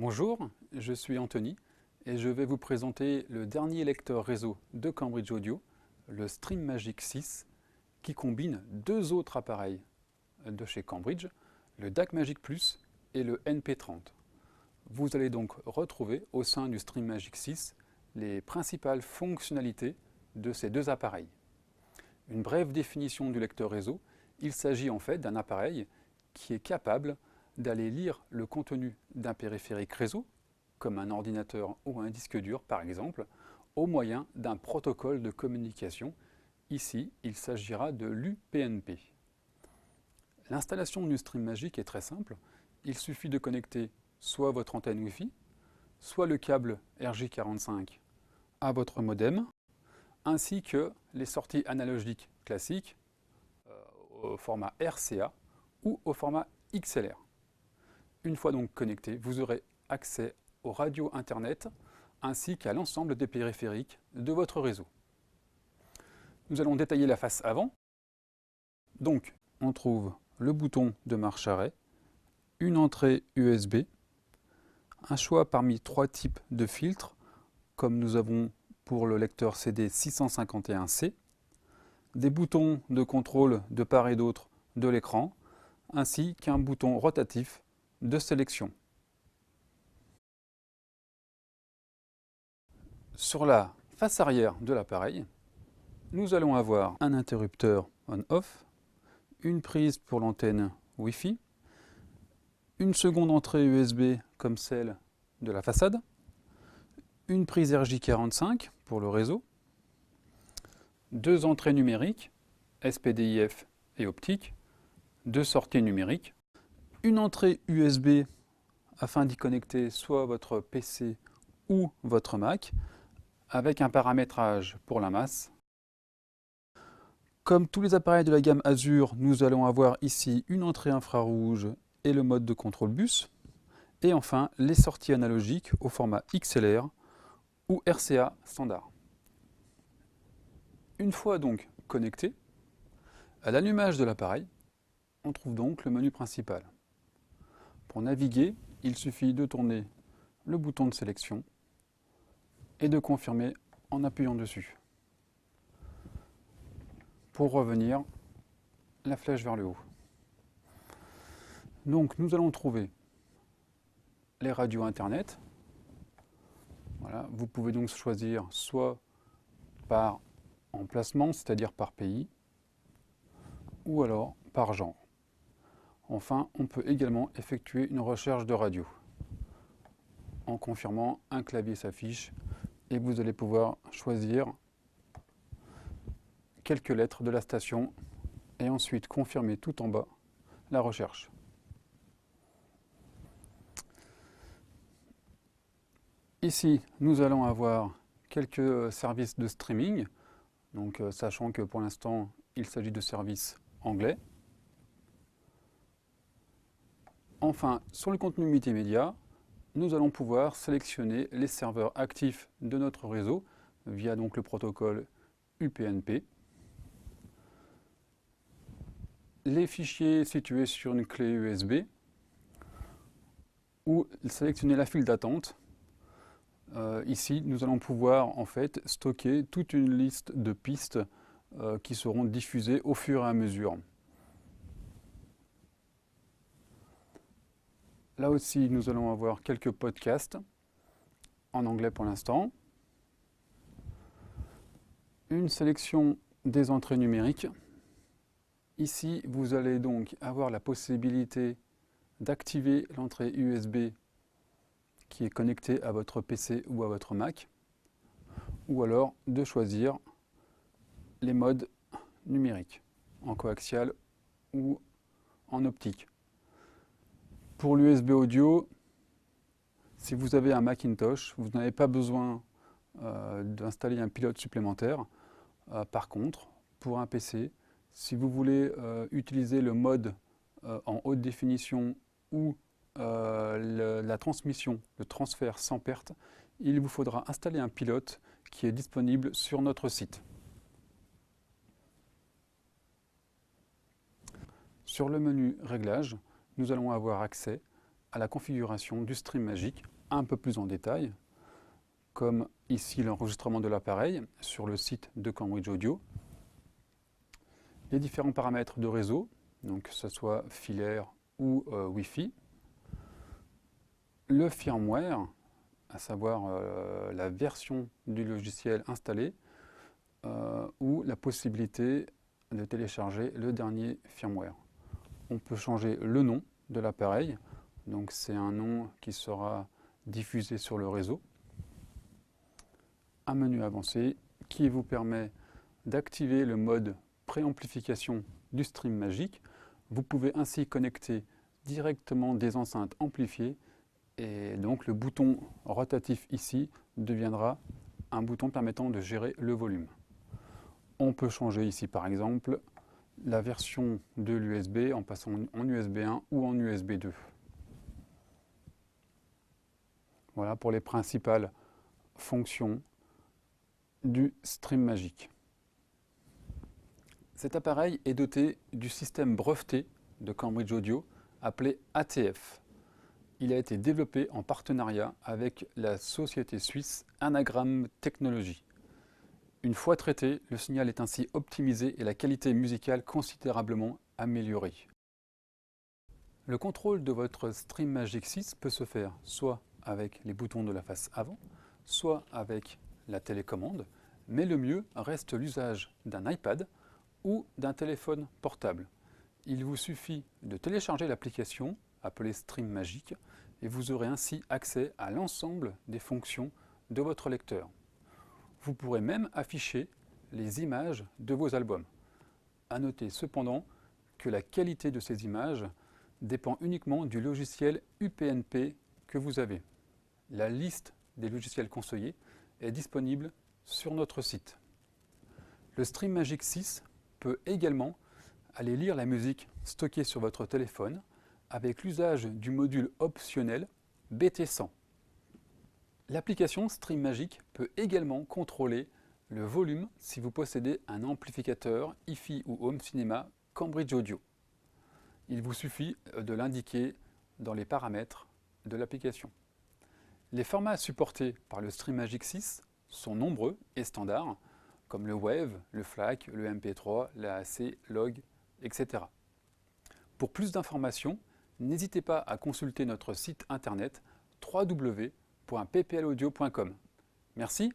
Bonjour, je suis Anthony et je vais vous présenter le dernier lecteur réseau de Cambridge Audio, le StreamMagic 6, qui combine deux autres appareils de chez Cambridge, le DAC Magic Plus et le NP30. Vous allez donc retrouver au sein du StreamMagic 6 les principales fonctionnalités de ces deux appareils. Une brève définition du lecteur réseau, il s'agit en fait d'un appareil qui est capable d'aller lire le contenu d'un périphérique réseau, comme un ordinateur ou un disque dur par exemple, au moyen d'un protocole de communication. Ici, il s'agira de l'UPnP. L'installation du StreamMagic est très simple. Il suffit de connecter soit votre antenne Wi-Fi, soit le câble RJ45 à votre modem, ainsi que les sorties analogiques classiques au format RCA ou au format XLR. Une fois donc connecté, vous aurez accès aux radios Internet ainsi qu'à l'ensemble des périphériques de votre réseau. Nous allons détailler la face avant. Donc, on trouve le bouton de marche arrêt, une entrée USB, un choix parmi trois types de filtres, comme nous avons pour le lecteur CD 651C, des boutons de contrôle de part et d'autre de l'écran, ainsi qu'un bouton rotatif de sélection. Sur la face arrière de l'appareil, nous allons avoir un interrupteur on-off, une prise pour l'antenne Wi-Fi, une seconde entrée USB comme celle de la façade, une prise RJ45 pour le réseau, deux entrées numériques, SPDIF et optique, deux sorties numériques, une entrée USB afin d'y connecter soit votre PC ou votre Mac, avec un paramétrage pour la masse. Comme tous les appareils de la gamme Azure, nous allons avoir ici une entrée infrarouge et le mode de contrôle bus. Et enfin, les sorties analogiques au format XLR ou RCA standard. Une fois donc connecté, à l'allumage de l'appareil, on trouve donc le menu principal. Pour naviguer, il suffit de tourner le bouton de sélection et de confirmer en appuyant dessus. Pour revenir, la flèche vers le haut. Donc nous allons trouver les radios Internet. Voilà. Vous pouvez donc choisir soit par emplacement, c'est-à-dire par pays, ou alors par genre. Enfin, on peut également effectuer une recherche de radio. En confirmant, un clavier s'affiche et vous allez pouvoir choisir quelques lettres de la station et ensuite confirmer tout en bas la recherche. Ici, nous allons avoir quelques services de streaming, donc sachant que pour l'instant, il s'agit de services anglais. Enfin, sur le contenu multimédia, nous allons pouvoir sélectionner les serveurs actifs de notre réseau via donc le protocole UPnP. Les fichiers situés sur une clé USB ou sélectionner la file d'attente. Ici, nous allons pouvoir en fait stocker toute une liste de pistes qui seront diffusées au fur et à mesure. Là aussi, nous allons avoir quelques podcasts, en anglais pour l'instant. Une sélection des entrées numériques. Ici, vous allez donc avoir la possibilité d'activer l'entrée USB qui est connectée à votre PC ou à votre Mac, ou alors de choisir les modes numériques, en coaxial ou en optique. Pour l'USB audio, si vous avez un Macintosh, vous n'avez pas besoin d'installer un pilote supplémentaire. Par contre, pour un PC, si vous voulez utiliser le mode en haute définition ou la transmission, le transfert sans perte, il vous faudra installer un pilote qui est disponible sur notre site. Sur le menu Réglages, nous allons avoir accès à la configuration du StreamMagic un peu plus en détail, comme ici l'enregistrement de l'appareil sur le site de Cambridge Audio, les différents paramètres de réseau, donc que ce soit filaire ou Wi-Fi, le firmware, à savoir la version du logiciel installé, ou la possibilité de télécharger le dernier firmware. On peut changer le nom de l'appareil, donc c'est un nom qui sera diffusé sur le réseau. Un menu avancé qui vous permet d'activer le mode préamplification du StreamMagic. Vous pouvez ainsi connecter directement des enceintes amplifiées et donc le bouton rotatif ici deviendra un bouton permettant de gérer le volume. On peut changer ici par exemple la version de l'USB en passant en USB 1 ou en USB 2. Voilà pour les principales fonctions du StreamMagic. Cet appareil est doté du système breveté de Cambridge Audio appelé ATF. Il a été développé en partenariat avec la société suisse Anagram Technology. Une fois traité, le signal est ainsi optimisé et la qualité musicale considérablement améliorée. Le contrôle de votre StreamMagic 6 peut se faire soit avec les boutons de la face avant, soit avec la télécommande, mais le mieux reste l'usage d'un iPad ou d'un téléphone portable. Il vous suffit de télécharger l'application appelée StreamMagic et vous aurez ainsi accès à l'ensemble des fonctions de votre lecteur. Vous pourrez même afficher les images de vos albums. À noter cependant que la qualité de ces images dépend uniquement du logiciel UPnP que vous avez. La liste des logiciels conseillés est disponible sur notre site. Le StreamMagic 6 peut également aller lire la musique stockée sur votre téléphone avec l'usage du module optionnel BT100. L'application StreamMagic peut également contrôler le volume si vous possédez un amplificateur hi-fi ou home cinéma Cambridge Audio. Il vous suffit de l'indiquer dans les paramètres de l'application. Les formats supportés par le StreamMagic 6 sont nombreux et standards, comme le WAV, le FLAC, le MP3, l'AAC, LOG, etc. Pour plus d'informations, n'hésitez pas à consulter notre site internet www.pplaudio.com. Merci